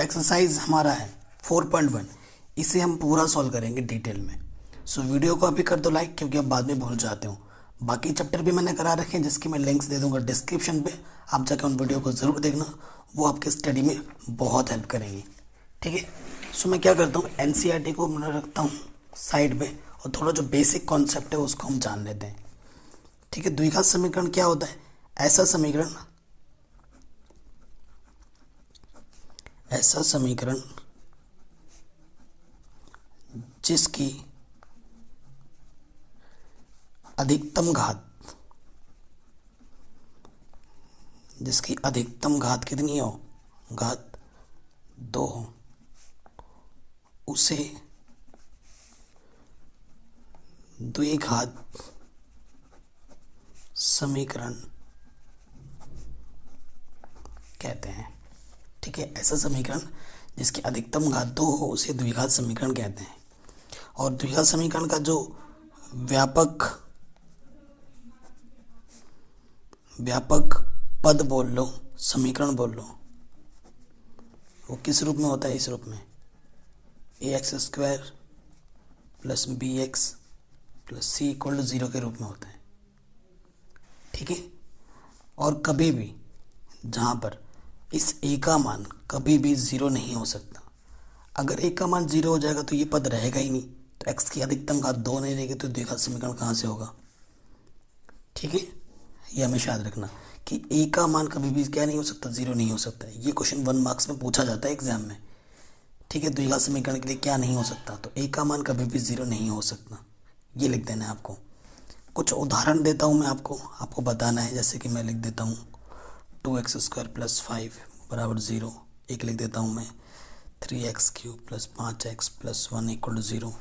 Exercise हमारा है 4.1। इसे हम पूरा सॉल्व करेंगे डिटेल में। सो वीडियो को अभी कर दो लाइक, क्योंकि अब बाद में भूल जाते हो। बाकी चैप्टर भी मैंने करा रखे हैं, जिसकी मैं लिंक्स दे दूंगा डिस्क्रिप्शन पे। आप जाकर उन वीडियो को ज़रूर देखना, वो आपके स्टडी में बहुत हेल्प करेंगी। ठीक है। सो मैं क्या करता हूँ, एनसीईआरटी को मैं रखता हूँ साइड पे, और थोड़ा जो बेसिक कॉन्सेप्ट है उसको हम जान लेते हैं। ठीक है। द्विघात समीकरण क्या होता है? ऐसा समीकरण जिसकी अधिकतम घात कितनी हो? घात 2 हो, उसे द्विघात समीकरण कहते हैं। ठीक है। ऐसा समीकरण जिसकी अधिकतम घात 2 हो उसे द्विघात समीकरण कहते हैं। और द्विघात समीकरण का जो व्यापक पद बोल लो, समीकरण बोल लो, वो किस रूप में होता है? इस रूप में ax² + bx + c = 0 के रूप में होता है। ठीक है। और कभी भी जहाँ पर इस a का मान कभी भी 0 नहीं हो सकता। अगर a का मान 0 हो जाएगा तो ये पद रहेगा ही नहीं, तो x की अधिकतम घात 2 नहीं रहेगी, तो द्विघात समीकरण कहाँ से होगा? ठीक है। ये हमेशा याद रखना कि a का मान कभी भी क्या नहीं हो सकता? 0 नहीं हो सकता। ये क्वेश्चन 1 मार्क्स में पूछा जाता है एग्जाम में। ठीक है। द्विघात समीकरण के लिए क्या नहीं हो सकता? तो a का मान कभी भी 0 नहीं हो सकता। ये लिख देना है आपको। कुछ उदाहरण देता हूँ मैं आपको बताना है। जैसे कि मैं लिख देता हूँ 2x² + 5 = 0। एक लिख देता हूँ मैं 3x³ + 5x + 1 = 0।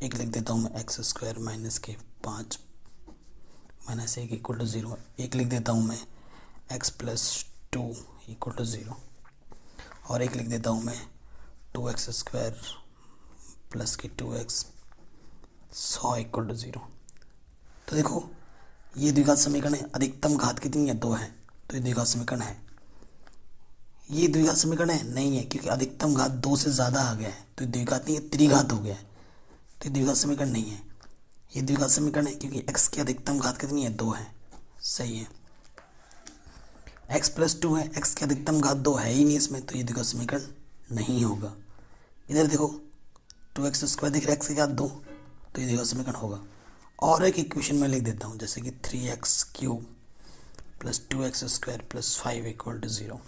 एक लिख देता हूँ मैं x² - k 5 - 1 = 0। एक लिख देता हूँ मैं x + 2 = 0। और एक लिख देता हूँ मैं 2x² + 2x 100 = 0। तो देखो, ये द्विघात समीकरण है। अधिकतम घात कितनी है? 2 है, तो ये द्विघात समीकरण है। ये द्विघात समीकरण है? नहीं है, क्योंकि अधिकतम घात 2 से ज़्यादा आ गया है, तो ये द्विघात नहीं है, त्रिघात हो गया है, तो ये द्विघात समीकरण नहीं है। ये द्विघात समीकरण है क्योंकि x की अधिकतम घात कितनी है? 2 है। सही है। x + 2 है, x की अधिकतम घात 2 है ही नहीं इसमें, तो ये द्विघात समीकरण नहीं होगा। इधर देखो 2x² दिख रहा है, x की घात 2, तो ये द्विघात समीकरण होगा। और एक इक्वेशन में लिख देता हूँ, जैसे कि 3x³ + 2x² + 5 = 0।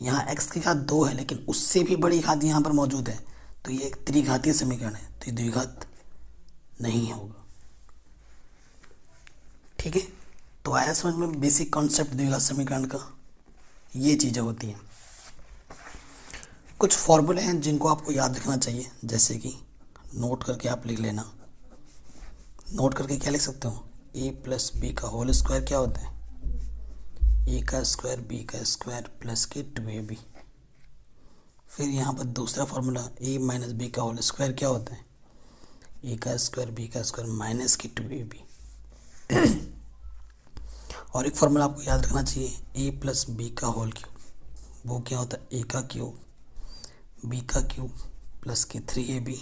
यहाँ x की घात 2 है, लेकिन उससे भी बड़ी घात यहाँ पर मौजूद है, तो ये एक त्रिघातीय समीकरण है, तो ये द्विघात नहीं होगा। ठीक है। तो आया समझ में बेसिक कॉन्सेप्ट द्विघात समीकरण का? ये चीज़ें होती हैं। कुछ फॉर्मूले हैं जिनको आपको याद रखना चाहिए, जैसे कि नोट करके आप लिख लेना। नोट करके क्या लिख सकते हो? a + b का होल स्क्वायर क्या होता है? a का स्क्वायर b का स्क्वायर प्लस के 2ab। फिर यहाँ पर दूसरा फॉर्मूला a - b का होल स्क्वायर क्या होता है? a का स्क्वायर b का स्क्वायर माइनस के 2ab। और एक फॉर्मूला आपको याद रखना चाहिए, a + b का होल क्यूब, वो क्या होता है? a का क्यूब b का क्यूब प्लस के 3ab।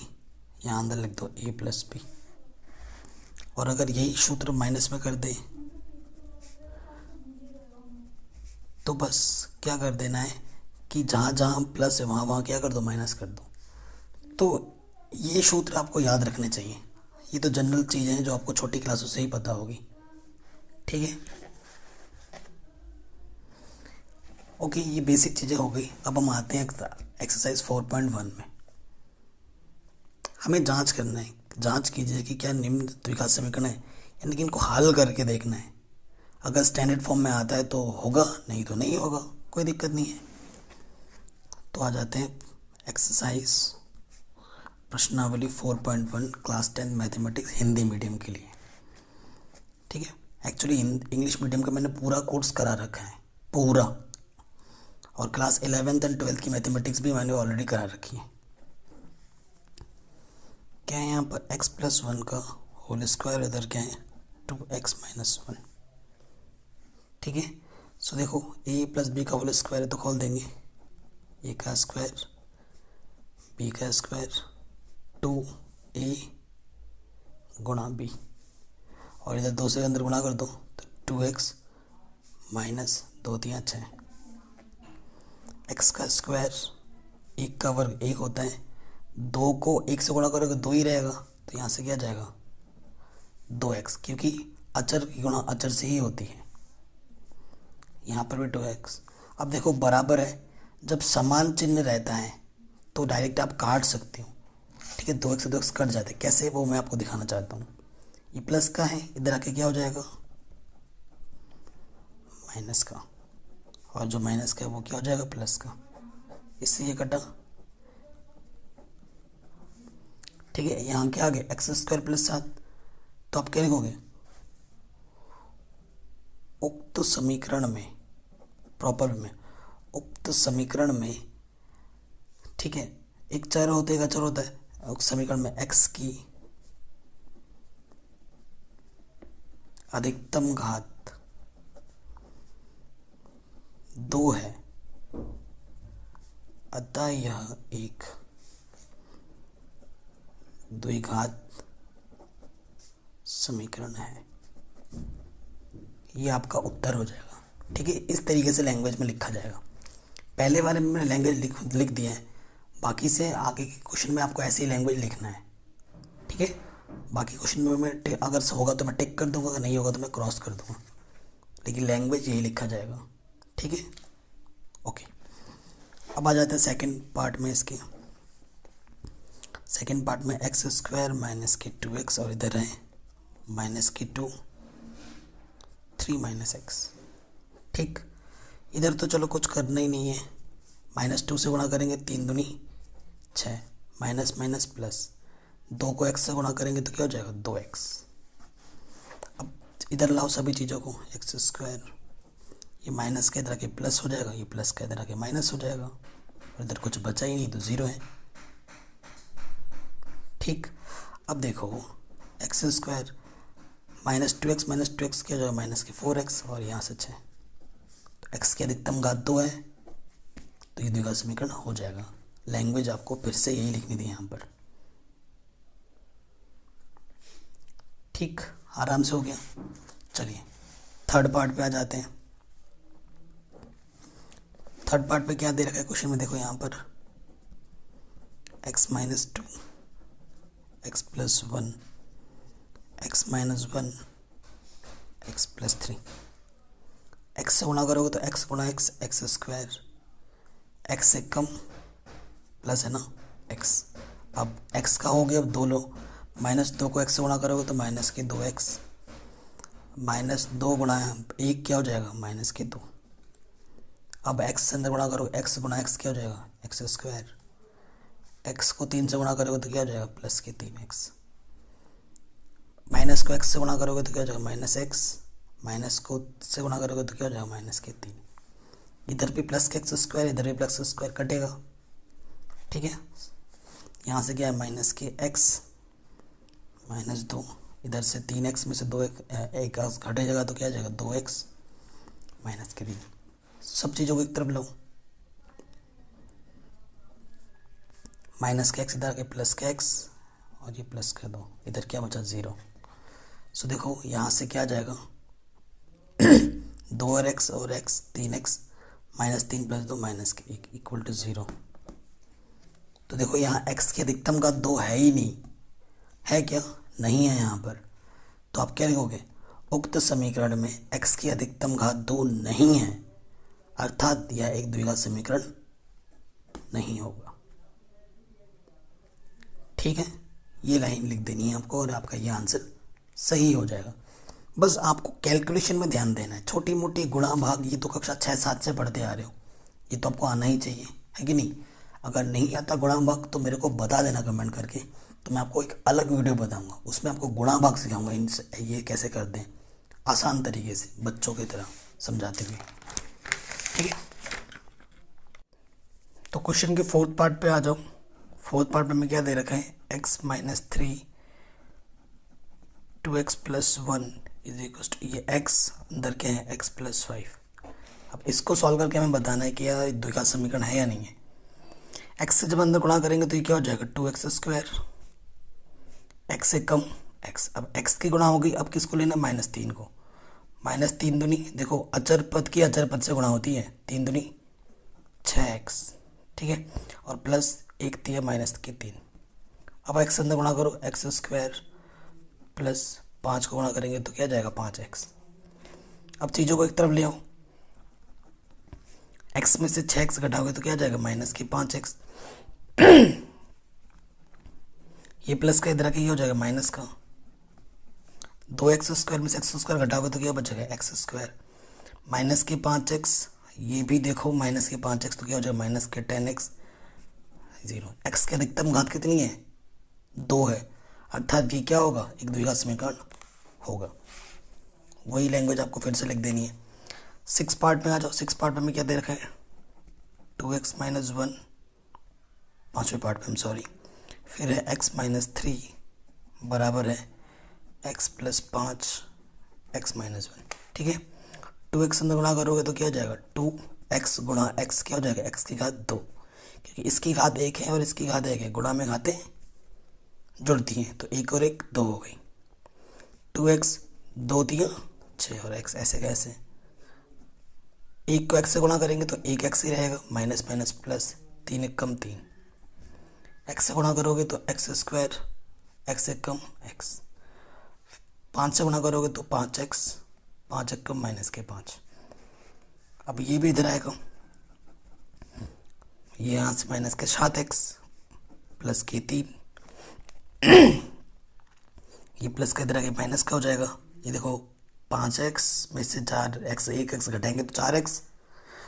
यहाँ अंदर लिख दो a + b। और अगर यही सूत्र माइनस में कर दे तो बस क्या कर देना है कि जहाँ जहाँ प्लस है वहाँ वहाँ क्या कर दो? माइनस कर दो। तो ये सूत्र आपको याद रखने चाहिए। ये तो जनरल चीज़ें हैं जो आपको छोटी क्लासों से ही पता होगी। ठीक है। ओके, ये बेसिक चीज़ें हो गई। अब हम आते हैं एक्सरसाइज 4.1 में। हमें जांच करना है, जांच कीजिए कि क्या निम्न द्विघात समीकरण है, यानी कि इनको हल करके देखना है। अगर स्टैंडर्ड फॉर्म में आता है तो होगा, नहीं तो नहीं होगा, कोई दिक्कत नहीं है। तो आ जाते हैं एक्सरसाइज प्रश्नावली 4.1 क्लास 10 मैथमेटिक्स हिंदी मीडियम के लिए। ठीक है। एक्चुअली इंग्लिश मीडियम का मैंने पूरा कोर्स करा रखा है, पूरा। और क्लास 11th एंड 12th की मैथमेटिक्स भी मैंने ऑलरेडी करा रखी है। क्या है यहाँ पर? x + 1 का होल स्क्वायर, इधर क्या है? 2x - 1। ठीक है। सो देखो a + b का होल स्क्वायर है, तो खोल देंगे a का स्क्वायर बी का स्क्वायर 2a गुणा बी, और इधर 2 से अंदर गुणा कर दो तो 2x माइनस 2 3 6। x का स्क्वायर 1 का वर्ग 1 होता है, 2 को 1 से गुणा करोगे 2 ही रहेगा, तो यहाँ से क्या जाएगा 2x, क्योंकि अचर की गुणा अचर से ही होती है। यहाँ पर भी 2x। अब देखो बराबर है, जब समान चिन्ह रहता है तो डायरेक्ट आप काट सकते हो, ठीक है। 2x से 2x कट जाते हैं, कैसे वो मैं आपको दिखाना चाहता हूँ। ये प्लस का है, इधर आके क्या हो जाएगा माइनस का, और जो माइनस का है वो क्या हो जाएगा प्लस का, इससे ये कटा, ठीक है। यहाँ क्या आ गया एक्स स्क्वायर प्लस 7, तो आप क्या लिखोगे उक्त समीकरण में, प्रॉपर में उक्त समीकरण में, ठीक है। एक चर होता है, एक अचर होता है, उक्त समीकरण में x की अधिकतम घात 2 है, अतः यह एक द्विघात समीकरण है। ये आपका उत्तर हो जाएगा, ठीक है। इस तरीके से लैंग्वेज में लिखा जाएगा। पहले वाले में मैंने लैंग्वेज लिख दिया है, बाकी से आगे के क्वेश्चन में आपको ऐसे ही लैंग्वेज लिखना है, ठीक है। बाकी क्वेश्चन में मैं अगर होगा तो मैं टिक कर दूंगा, अगर नहीं होगा तो मैं क्रॉस कर दूंगा, लेकिन लैंग्वेज यही लिखा जाएगा, ठीक है। ओके, अब आ जाते हैं सेकंड पार्ट में। इसके सेकंड पार्ट में एक्स स्क्वायर माइनस के 2x, और इधर है माइनस के 2 3 माइनस एक्स, ठीक। इधर तो चलो कुछ करना ही नहीं है, -2 से गुणा करेंगे 3 दूनी 6, माइनस माइनस प्लस, 2 को x से गुणा करेंगे तो क्या हो जाएगा 2x। अब इधर लाओ सभी चीज़ों को, एक्स स्क्वायर, ये माइनस का इधर आके प्लस हो जाएगा, ये प्लस का इधर आके माइनस हो जाएगा, और इधर कुछ बचा ही नहीं तो 0 है, ठीक। अब देखो एक्स स्क्वायर -2x क्या हो जाएगा माइनस के 4x, और यहाँ से 6, तो x की अधिकतम घात 2 है, तो ये द्विघात समीकरण हो जाएगा। लैंग्वेज आपको फिर से यही लिखनी थी यहाँ पर, ठीक। आराम से हो गया। चलिए थर्ड पार्ट पे आ जाते हैं। थर्ड पार्ट पे क्या दे रखा है क्वेश्चन में, देखो यहाँ पर x minus 2 x plus 1 x minus 1 x plus 3, x से गुणा करोगे तो x गुणा x स्क्वायर, x से कम प्लस है ना x। अब x का हो गया, अब 2 लो, -2 को x से गुणा करोगे तो माइनस के 2x, -2 गुणा 1 क्या हो जाएगा माइनस के 2। अब x से अंदर गुणा करोगे, x गुणा x क्या हो जाएगा x स्क्वायर, x को 3 से गुणा करोगे तो क्या हो जाएगा प्लस के 3x, माइनस को x से गुणा करोगे तो क्या हो जाएगा माइनस x, माइनस को से गुणा करोगे तो क्या हो जाएगा माइनस के 3, इधर भी प्लस के एक्स स्क्वायर, इधर भी प्लस स्क्वायर कटेगा, ठीक है। यहाँ से क्या है माइनस के x -2, इधर से 3x में से 2 एक घटेगा तो क्या आ जाएगा 2x माइनस के 3। सब चीज़ों को एक तरफ लो, माइनस के x इधर के प्लस के x, और ये प्लस के 2, इधर क्या बचा 0। सो देखो यहाँ से क्या आ जाएगा 2x और x 3x, -3 + 2 -1 इक्वल टू 0। तो देखो यहाँ x की अधिकतम का 2 है ही नहीं, है क्या नहीं है यहाँ पर, तो आप क्या लिखोगे उक्त समीकरण में x की अधिकतम घात 2 नहीं है, अर्थात यह एक द्विघात समीकरण नहीं होगा, ठीक है। ये लाइन लिख देनी है आपको और आपका ये आंसर सही हो जाएगा। बस आपको कैलकुलेशन में ध्यान देना है, छोटी मोटी गुणा भाग ये तो कक्षा 6-7 से पढ़ते आ रहे हो, ये तो आपको आना ही चाहिए, है कि नहीं। अगर नहीं आता गुणा भाग तो मेरे को बता देना कमेंट करके, तो मैं आपको एक अलग वीडियो बताऊंगा, उसमें आपको गुणा भाग सिखाऊंगा, इनसे ये कैसे कर दें आसान तरीके से बच्चों की तरह समझाते हुए, ठीक है। तो क्वेश्चन के फोर्थ पार्ट पे आ जाओ। फोर्थ पार्ट में क्या दे रखा है x -3 2x + 1 = ये x अंदर क्या है x + 5। अब इसको सॉल्व करके हमें बताना है कि यह द्विघात समीकरण है या नहीं है। एक्स से जब अंदर गुणा करेंगे तो ये क्या हो जाएगा 2x², एक्स से कम एक्स। अब एक्स की गुणा होगी, अब किसको लेना, -3 को। -3 दूनी, देखो अचर पद की अचर पद से गुणा होती है, 3 दूनी 6x, ठीक है, और प्लस 1 3 -3। अब एक्स अंदर गुणा करो, x² प्लस 5 को गुणा करेंगे तो क्या जाएगा 5x। अब चीज़ों को एक तरफ ले आओ, x में से 6x घटाओगे तो क्या जाएगा -5x। ये प्लस का इधर आके ये हो जाएगा माइनस का। 2x² में से x² घटाओगे तो क्या बचेगा x², -5x। ये भी देखो -5x तो क्या हो जाएगा -10x, 0। x की अधिकतम घात कितनी है, 2 है, अर्थात ये क्या होगा, एक द्विघात समीकरण होगा। वही लैंग्वेज आपको फिर से लिख देनी है। 6 पार्ट में आ जाओ। 6 पार्ट में क्या दे रखा है, 2x - 1, 5वें पार्ट में सॉरी, फिर है x - 3 बराबर है x + 5 x - 1, ठीक है। 2x अंदर गुणा करोगे तो क्या हो जाएगा 2x गुणा x, क्या हो जाएगा x की घात 2, क्योंकि इसकी घात 1 है और इसकी घात 1 है, गुणा में घातें जुड़ती हैं तो 1 और 1 2 हो गई। 2x 2 3 6 और x ऐसे कैसे, 1 को x से गुणा करेंगे तो 1x ही रहेगा, माइनस माइनस प्लस, 3 1 कम 3, x से गुणा करोगे तो x², x से कम x, 5 से गुणा करोगे तो 5x, 5 1 कम -5। अब ये भी इधर आएगा, ये यहाँ से -7x प्लस के 3, ये प्लस का इधर आगे माइनस का हो जाएगा। ये देखो 5x में से 4x 1x घटाएंगे तो 4x,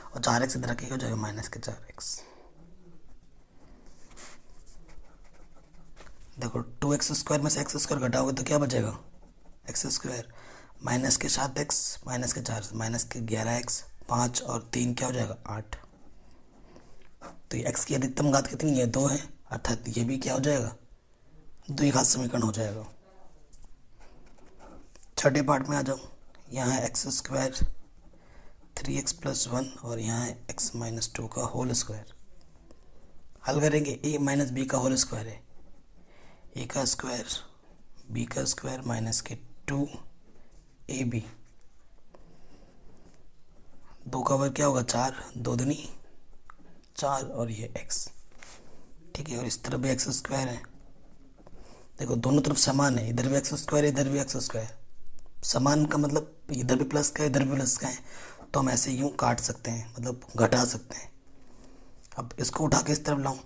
और 4x इधर आके हो जाएगा -4x। देखो 2x² में से x² घटाओगे तो क्या बचेगा x², -7x -4 -11x, 5 और 3 क्या हो जाएगा 8। तो ये x की अधिकतम घात कितनी है 2 है, अर्थात ये भी क्या हो जाएगा द्विघात समीकरण हो जाएगा। छठे पार्ट में आ जाओ, यहाँ है x² 3x + 1 और यहाँ है x - 2 का होल स्क्वायर। हल करेंगे, a - b का होल स्क्वायर है, a का स्क्वायर b का स्क्वायर -2ab, 2 का वर्ग क्या होगा 4, 2 दूनी 4 और ये x, ठीक है। और इस तरफ भी x² है, देखो दोनों तरफ समान है, इधर भी x² है इधर भी x²। समान का मतलब इधर भी प्लस का है इधर भी प्लस का है, तो हम ऐसे यूं काट सकते हैं, मतलब घटा सकते हैं। अब इसको उठा के इस तरफ लाऊं,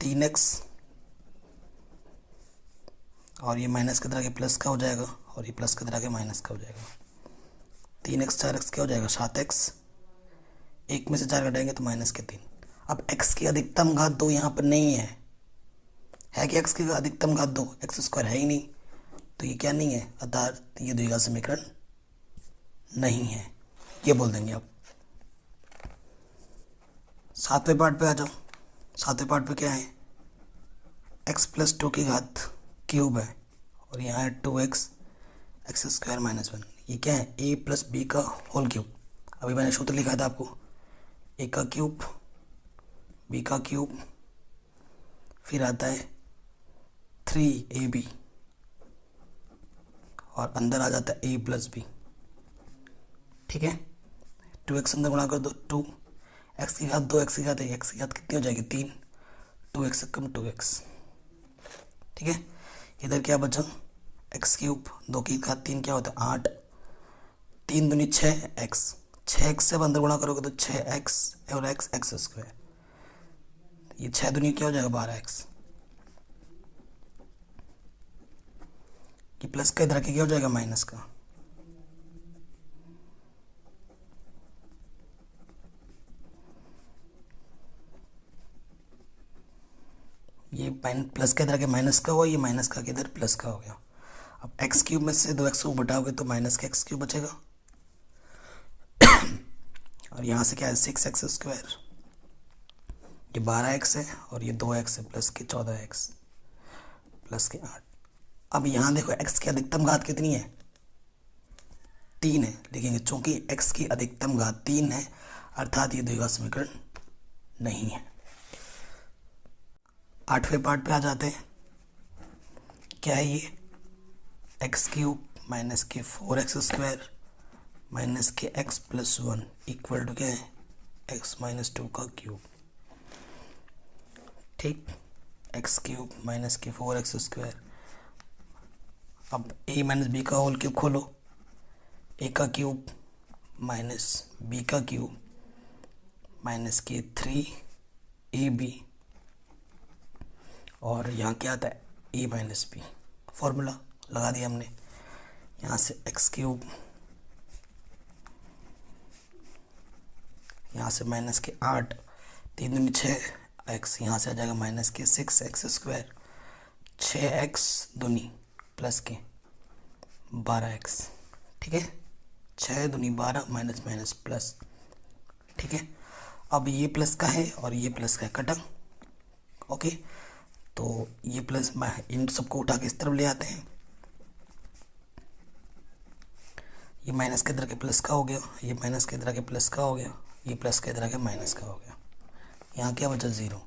3x और ये माइनस की तरह के प्लस का हो जाएगा और ये प्लस की तरह के माइनस का हो जाएगा। 3x 4x क्या हो जाएगा 7x, 1 में से 4 घटाएंगे तो -3। अब x की अधिकतम घात 2 यहाँ पर नहीं है कि x की अधिकतम घात 2, x² है ही नहीं, तो ये क्या नहीं है, अर्थात ये द्विघात समीकरण नहीं है, ये बोल देंगे आप। 7वें पार्ट पे आ जाओ। 7वें पार्ट पे क्या है, x + 2 की घात क्यूब है और यहाँ है 2x x² - 1, ये क्या है a + b का होल क्यूब। अभी मैंने सूत्र लिखा था आपको, a का क्यूब b का क्यूब, फिर आता है 3ab और अंदर आ जाता है a + b, ठीक है। 2x अंदर गुणा कर दो 2, x की घात 2 x की घात 1, x की घात कितनी हो जाएगी 3, 2x से कम 2x, ठीक है। इधर क्या बचा x³ 2 की घात 3 क्या होता है 8, 3 दूनी 6x, 6x से अंदर गुणा करोगे तो 6x और x x², ये 6 दूनी क्या हो जाएगा 12x, कि प्लस का इधर क्या हो जाएगा माइनस का। ये प्लस का इधर के माइनस का हुआ, ये माइनस का इधर प्लस का हो गया। अब x³ में से 2x को घटाओगे तो -x³ बचेगा और यहाँ से क्या है 6x², ये 12x है और ये 2x है प्लस के 14x प्लस के 8। अब यहाँ देखो x की अधिकतम घात कितनी है 3 है, लिखेंगे चूंकि x की अधिकतम घात 3 है, अर्थात ये द्विघात समीकरण नहीं है। 8वें पार्ट पे आ जाते हैं। क्या है ये? एक्स क्यूब माइनस के 4x² माइनस के x प्लस 1 इक्वल टू क्या है? x माइनस 2 का क्यूब। ठीक, एक्स क्यूब माइनस के 4x²। अब a माइनस बी का होल क्यूब खोलो, a का क्यूब माइनस b का क्यूब माइनस के 3ab, और यहाँ क्या आता है? a minus B. फॉर्मूला लगा दिया हमने। यहाँ से एक्स क्यूब, यहाँ से माइनस के 8, 3 दूनी 6 एक्स, यहाँ से आ जाएगा माइनस के 6x², 6x दूनी प्लस के 12x। ठीक है, 6 दूनी 12 माइनस माइनस प्लस। ठीक है, अब ये प्लस का है और ये प्लस का है, कटा। ओके, तो ये प्लस इन सबको उठा के इस तरफ ले आते हैं। ये माइनस के इधर के प्लस का हो गया, ये माइनस के इधर के प्लस का हो गया, ये प्लस के इधर के माइनस का हो गया। यहाँ क्या बचा? 0।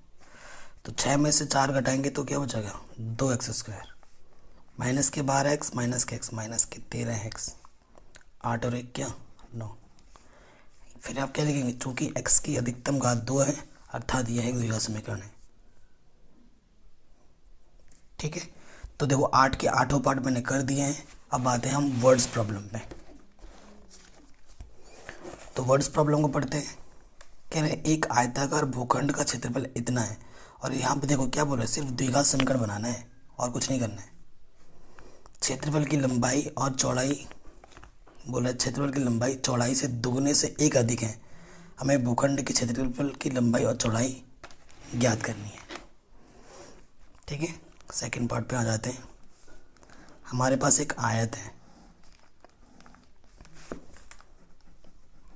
तो 6 में से 4 घटाएंगे तो क्या बचेगा? 2x²। माइनस के 12x माइनस के x माइनस के 13x, 8 और 1 क्या? 9। फिर आप क्या लिखेंगे? चूंकि x की अधिकतम घात 2 है, अर्थात यह एक द्विघात समीकरण है। ठीक है, तो देखो 8 के 8 पार्ट मैंने कर दिए हैं। अब आते हैं हम वर्ड्स प्रॉब्लम पे। तो वर्ड्स प्रॉब्लम को पढ़ते हैं। कह रहे एक आयताकार भूखंड का क्षेत्रफल इतना है, और यहाँ पे देखो क्या बोल रहे हैं? सिर्फ द्विघात समीकरण बनाना है और कुछ नहीं करना है। क्षेत्रफल की लंबाई और चौड़ाई, बोला क्षेत्रफल की लंबाई चौड़ाई से दुगने से 1 अधिक है। हमें भूखंड के क्षेत्रफल की लंबाई और चौड़ाई ज्ञात करनी है। ठीक है, सेकंड पार्ट पे आ जाते हैं। हमारे पास एक आयत है,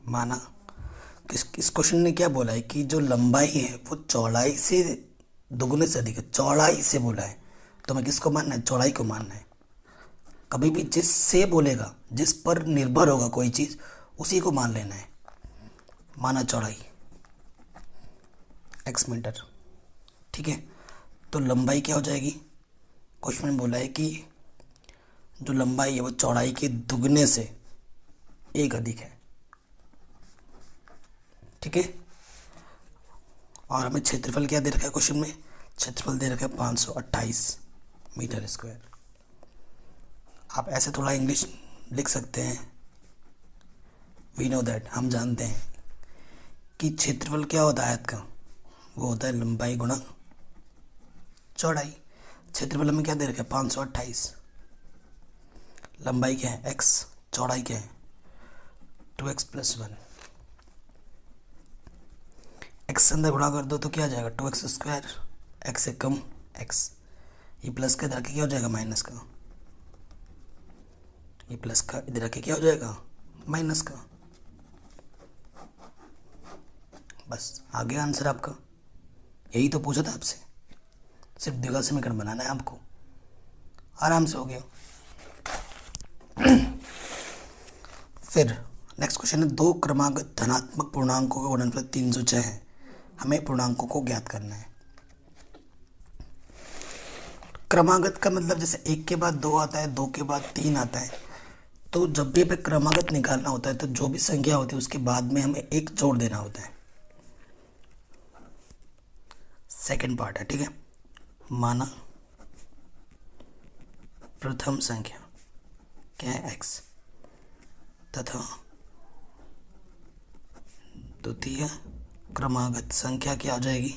माना इस क्वेश्चन ने क्या बोला है कि जो लंबाई है वो चौड़ाई से दुगने से अधिक है। चौड़ाई से बोला है, तो हमें किसको मानना है? चौड़ाई को मानना है। कभी भी जिससे बोलेगा, जिस पर निर्भर होगा कोई चीज़, उसी को मान लेना है। माना चौड़ाई x मीटर। ठीक है, तो लंबाई क्या हो जाएगी? क्वेश्चन में बोला है कि जो लंबाई है वो चौड़ाई के दुगने से 1 अधिक है। ठीक है, और हमें क्षेत्रफल क्या दे रखा है क्वेश्चन में? क्षेत्रफल दे रखा है 528 मीटर स्क्वायर। आप ऐसे थोड़ा इंग्लिश लिख सकते हैं। वी नो दैट, हम जानते हैं कि क्षेत्रफल क्या होता है आयत का? वो होता है लंबाई गुणा चौड़ाई। क्षेत्रफल हमें क्या दे रखा है? 528। लंबाई क्या है? x, चौड़ाई क्या है? 2x plus 1। x से अंदर गुणा कर दो तो क्या आ जाएगा? 2x²। x से कम x, ये प्लस का इधर के क्या हो जाएगा? माइनस का। ये प्लस का इधर के क्या हो जाएगा? माइनस का। बस आ गया आंसर आपका। यही तो पूछा था आपसे, सिर्फ द्विघात समीकरण बनाना है आपको, आराम से हो गया। फिर नेक्स्ट क्वेश्चन है, 2 क्रमागत धनात्मक पूर्णांकों का गुणनफल 306 है। हमें पूर्णांकों को ज्ञात करना है। क्रमागत का मतलब जैसे 1 के बाद 2 आता है, 2 के बाद 3 आता है। तो जब भी हमें क्रमागत निकालना होता है तो जो भी संख्या होती है उसके बाद में हमें 1 जोड़ देना होता है। सेकंड पार्ट है। ठीक है, माना प्रथम संख्या क्या है? x, तथा द्वितीय क्रमागत संख्या क्या हो जाएगी?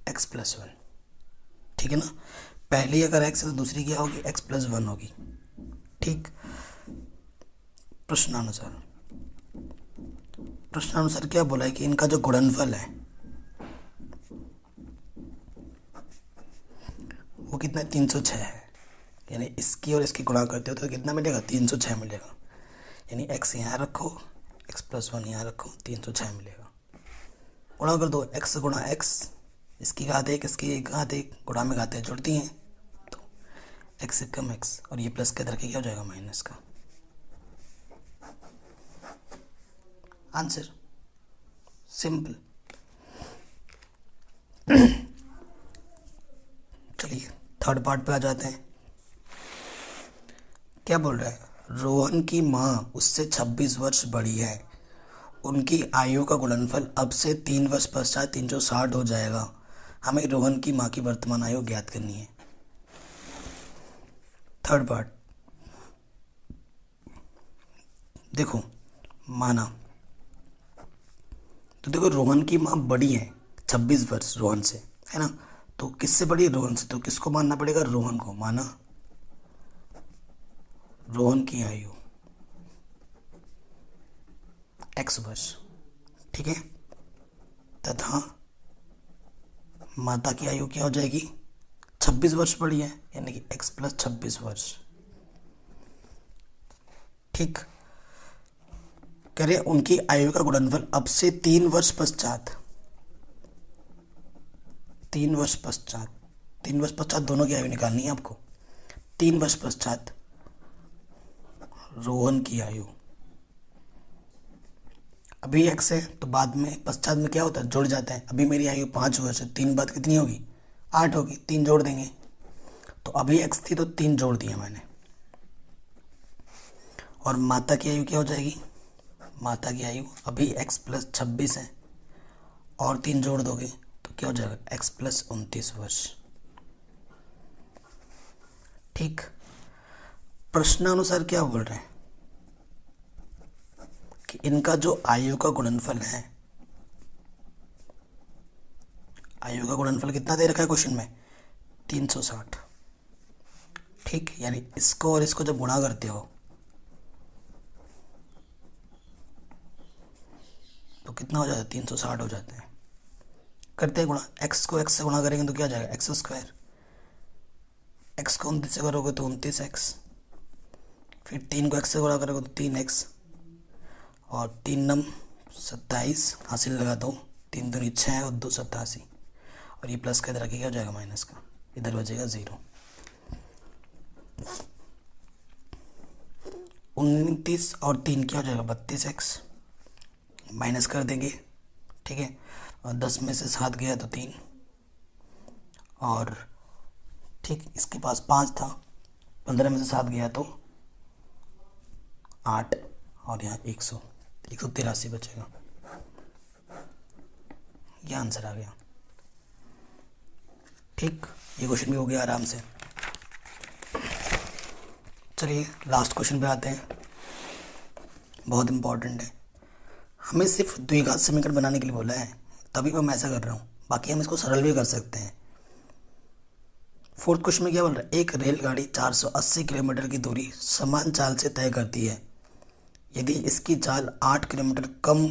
x plus 1। ठीक है ना, पहली अगर x है तो दूसरी क्या होगी? x प्लस 1 होगी। ठीक, प्रश्नानुसार क्या बोला है कि इनका जो गुणनफल है वो कितना? 306 है। यानी इसकी और इसकी गुणा करते हो तो कितना मिलेगा? 306 मिलेगा। यानी x यहाँ रखो, x प्लस 1 यहाँ रखो, 306 मिलेगा। गुणा कर दो, x गुणा x, इसकी घात 1, इसकी घात 1, गुणा में घातें जुड़ती हैं तो x से कम x, और ये प्लस के इधर के क्या हो जाएगा? माइनस का। Answer simple. थर्ड पार्ट पे आ जाते हैं। क्या बोल रहा है, रोहन की माँ उससे 26 वर्ष बड़ी है, उनकी आयु का गुणनफल अब से 3 वर्ष पश्चात 360 हो जाएगा, हमें रोहन की माँ की वर्तमान आयु ज्ञात करनी है। थर्ड पार्ट देखो, माना तो देखो रोहन की माँ बड़ी है 26 वर्ष रोहन से, है ना, तो किससे बड़ी है, रोहन से, तो किसको मानना पड़ेगा, रोहन को। माना रोहन की आयु x वर्ष, ठीक है, तथा माता की आयु क्या हो जाएगी, 26 वर्ष बड़ी है, यानी कि x + 26 वर्ष। ठीक, कह रहे उनकी आयु का गुणनफल अब से 3 वर्ष पश्चात, 3 वर्ष पश्चात, 3 वर्ष पश्चात दोनों की आयु निकालनी है आपको। 3 वर्ष पश्चात रोहन की आयु, अभी x है तो बाद में पश्चात में क्या होता है, जुड़ जाता है। अभी मेरी आयु 5 वर्ष है, 3 बाद कितनी होगी, 8 होगी, 3 जोड़ देंगे, तो अभी x थी तो 3 जोड़ दिया मैंने। और माता की आयु क्या हो जाएगी, माता की आयु अभी x + 26 है और 3 जोड़ दोगे तो क्या हो जाएगा, x + 29 वर्ष। ठीक, प्रश्नानुसार क्या बोल रहे हैं कि इनका जो आयु का गुणनफल है, आयु का गुणनफल कितना दे रखा है क्वेश्चन में, 360। ठीक, यानी इसको और इसको जब गुणा करते हो तो कितना हो जाता है, 360 हो जाता है। करते हैं गुणा, x को x से गुणा करेंगे तो क्या हो जाएगा, x², x को 29 से करोगे तो 29x, फिर 3 को x से गुणा करोगे तो 3x, और 3 9 27, हासिल लगा दो, 3 दूनी 6 और 2 87, और ये प्लस का इधर आके क्या हो जाएगा, माइनस का, इधर बचेगा 0। 29 और 3 क्या हो जाएगा, 32x, माइनस कर देंगे, ठीक है, और 10 में से 7 गया तो 3, और ठीक इसके पास 5 था, 15 में से 7 गया तो 8, और यहाँ 183 बचेगा। ये आंसर आ गया। ठीक, ये क्वेश्चन भी हो गया आराम से। चलिए लास्ट क्वेश्चन पे आते हैं, बहुत इंपॉर्टेंट है। हमें सिर्फ द्विघात समीकरण बनाने के लिए बोला है, तभी मैं ऐसा कर रहा हूँ, बाकी हम इसको सरल भी कर सकते हैं। फोर्थ क्वेश्चन में क्या बोल रहा है, एक रेलगाड़ी 480 किलोमीटर की दूरी समान चाल से तय करती है, यदि इसकी चाल 8 किलोमीटर कम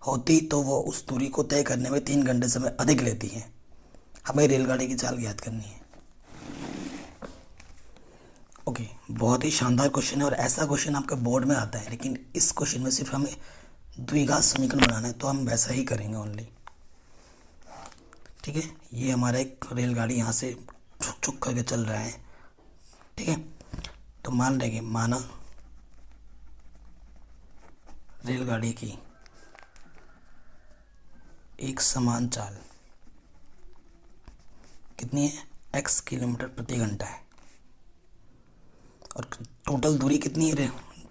होती तो वो उस दूरी को तय करने में 3 घंटे समय अधिक लेती है, हमें रेलगाड़ी की चाल ज्ञात करनी है। ओके, बहुत ही शानदार क्वेश्चन है और ऐसा क्वेश्चन आपका बोर्ड में आता है, लेकिन इस क्वेश्चन में सिर्फ हमें द्विघात समीकरण बनाना है, तो हम वैसा ही करेंगे ओनली। ठीक है, ये हमारा एक रेलगाड़ी यहाँ से छुक छुक करके चल रहा है, ठीक है, तो मान लेंगे, माना रेलगाड़ी की एक समान चाल कितनी है, x किलोमीटर प्रति घंटा है, और टोटल दूरी कितनी है,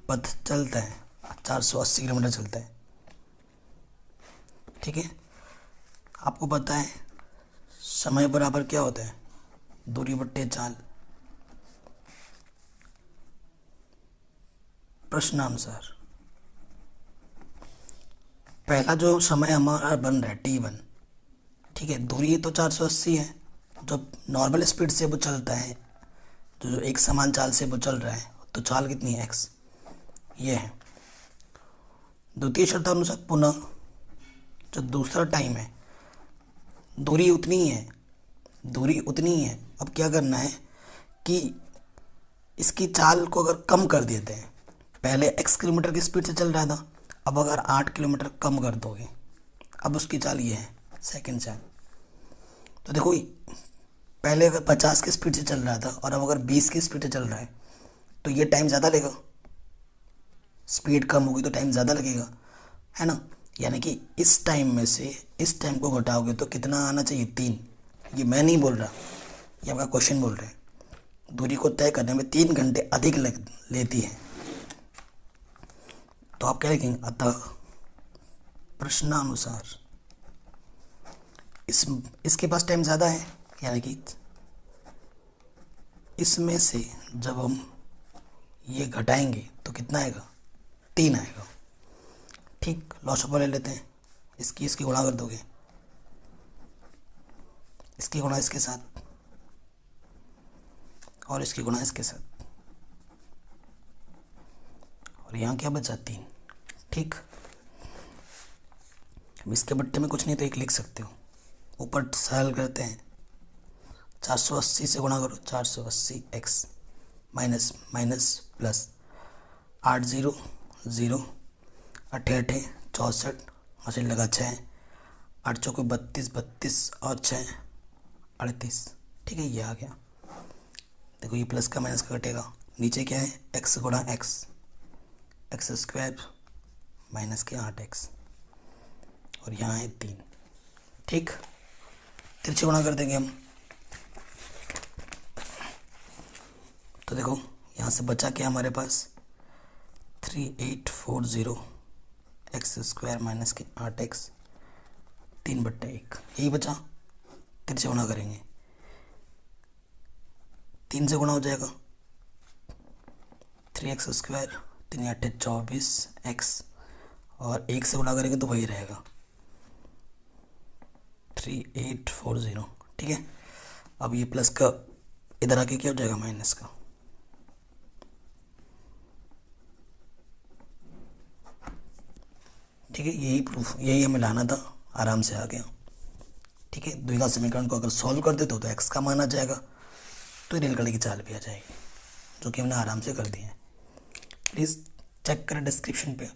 पथ चलता है 480 किलोमीटर चलता है। ठीक है, आपको पता है समय बराबर क्या होता है, दूरी बट्टे चाल। प्रश्नानुसार पहला जो समय हमारा बन रहा है t1, ठीक है, दूरी तो 480 है, जो नॉर्मल स्पीड से वो चलता है, जो एक समान चाल से वो चल रहा है, तो चाल कितनी है, x, ये है। द्वितीय शर्तानुसार पुनः जो दूसरा टाइम है, दूरी उतनी ही है, दूरी उतनी ही है। अब क्या करना है कि इसकी चाल को अगर कम कर देते हैं, पहले x किलोमीटर की स्पीड से चल रहा था, अब अगर 8 किलोमीटर कम कर दोगे, अब उसकी चाल ये है, सेकंड चाल। तो देखो, पहले अगर 50 की स्पीड से चल रहा था और अब अगर 20 की स्पीड से चल रहा है, तो ये टाइम ज़्यादा लेगा, स्पीड कम होगी तो टाइम ज़्यादा लगेगा, है ना। यानी कि इस टाइम में से इस टाइम को घटाओगे तो कितना आना चाहिए, 3। ये मैं नहीं बोल रहा, ये आपका क्वेश्चन बोल रहे हैं, दूरी को तय करने में 3 घंटे अधिक लेती है। तो आप क्या लिखेंगे, अतः प्रश्नानुसार इसके पास टाइम ज़्यादा है, यानी कि इसमें से जब हम ये घटाएंगे तो कितना आएगा, 3 आएगा। ठीक, लॉसअप ले लेते हैं, इसकी गुणा कर दोगे, इसकी गुणा इसके साथ और इसकी गुणा इसके साथ, और यहाँ क्या बचा, 3। ठीक, अब इसके बट्टे में कुछ नहीं तो 1 लिख सकते हो। ऊपर सरल करते हैं, 480 से गुणा करो, 480 x minus minus plus 8 0 0 8 8 64, machine लगा 6, 8 चौके 32 32 और 6 38। ठीक है, ये आ गया। देखो ये प्लस का माइनस का कटेगा, नीचे क्या है, x गुणा x स्क्वायर माइनस के 8x, और यहाँ है 3। ठीक, तिरछे गुणा कर देंगे हम। तो देखो यहाँ से बचा क्या हमारे पास, 3840 x स्क्वायर माइनस के 8x 3/1, यही बचा। तिरछे गुणा करेंगे, 3 से गुणा हो जाएगा, 3x स्क्वायर 3 8 24x, और 1 से गुणा करेंगे तो वही रहेगा 3840। ठीक है, अब ये प्लस का इधर आके क्या हो जाएगा, माइनस का। ठीक है, यही प्रूफ, यही हमें लाना था, आराम से आ गया। ठीक है, द्विघात समीकरण को अगर सॉल्व कर देते हो तो x का मान आ जाएगा, तो रेलगाड़ी की चाल भी आ जाएगी, जो कि हमने आराम से कर दी है। प्लीज़ चेक करें डिस्क्रिप्शन पे,